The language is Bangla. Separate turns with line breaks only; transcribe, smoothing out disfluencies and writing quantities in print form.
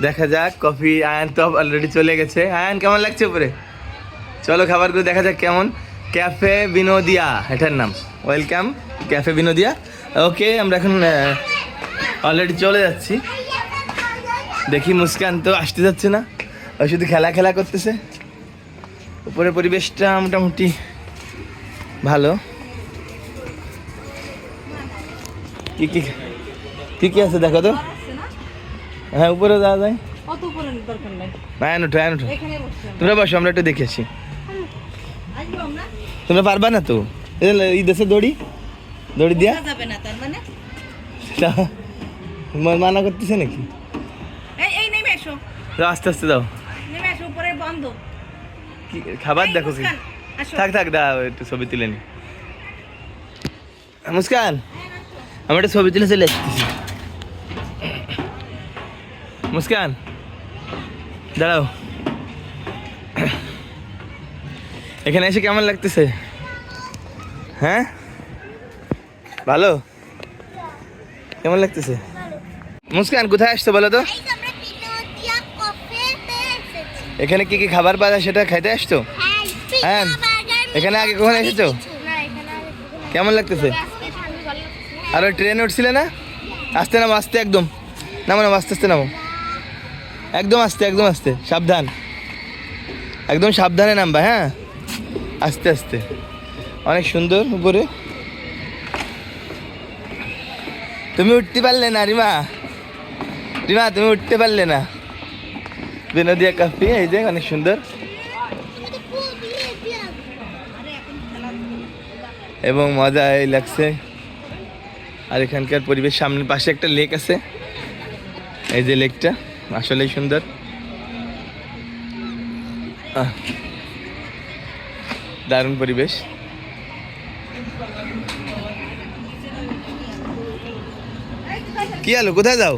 দেখা যাক। কফি আয়ান তো অলরেডি চলে গেছে। আয়ান কেমন লাগছে উপরে? চলো খাবারগুলো দেখা যাক কেমন। ক্যাফে বিনোদিয়া এটার নাম। Welcome cafe বিনোদিয়া। ওকে, আমরা এখন অলরেডি চলে যাচ্ছি। দেখি মুস্কান তো আসতে যাচ্ছে না, ও শুধু খেলা খেলা করতেছে। উপরে পরিবেশটা মোটামুটি ভালো। কি কি কি কি আছে দেখো তো। হ্যাঁ, উপরে যাওয়া যায়। আয়ান ওঠো, আয়ান ওঠো। তোমরা বসো, আমরা একটু দেখে আসি। তোমরা পারবা না তো? এই দেশে দড়ি দিয়া মানা করতেছে নাকি? আস্তে আস্তে দাও। খাবার দেখো কি। থাক থাক, দাও একটু ছবি তুলে নি। মুস্কান, আমি একটা ছবি তুলে চলে আসতেছি। মুস্কান দাঁড়াও। এখানে এসে কেমন লাগতেছে? হ্যাঁ, ভালো। কেমন লাগতেছে? মুস্কান কোথায় আসছো বলো তো? এখানে কি কি খাবার পাওয়া যায় সেটা খাইতে আসছো? হ্যাঁ, এখানে আগে কখন এসেছো? কেমন লাগতেছে? আর ওই ট্রেনে উঠছিলে না? আস্তে নামো, আস্তে একদম নামো, নামো আস্তে আস্তে নামো। একদম আস্তে, একদম আস্তে, সাবধান, একদম সাবধানে নামবা। হ্যাঁ, আস্তে আস্তে। অনেক সুন্দর উপরে। তুমি উঠতে পারলে না রিমা? রিমা তুমি উঠতে পারলে না? বিনোদিয়া ক্যাফে, এই যে অনেক সুন্দর এবং মজা লাগছে। আর এখানকার পরিবেশ, সামনের পাশে একটা লেক আছে। এই যে লেকটা আসলেই সুন্দর। দারুণ পরিবেশ। কি হলো, কোথায় যাও?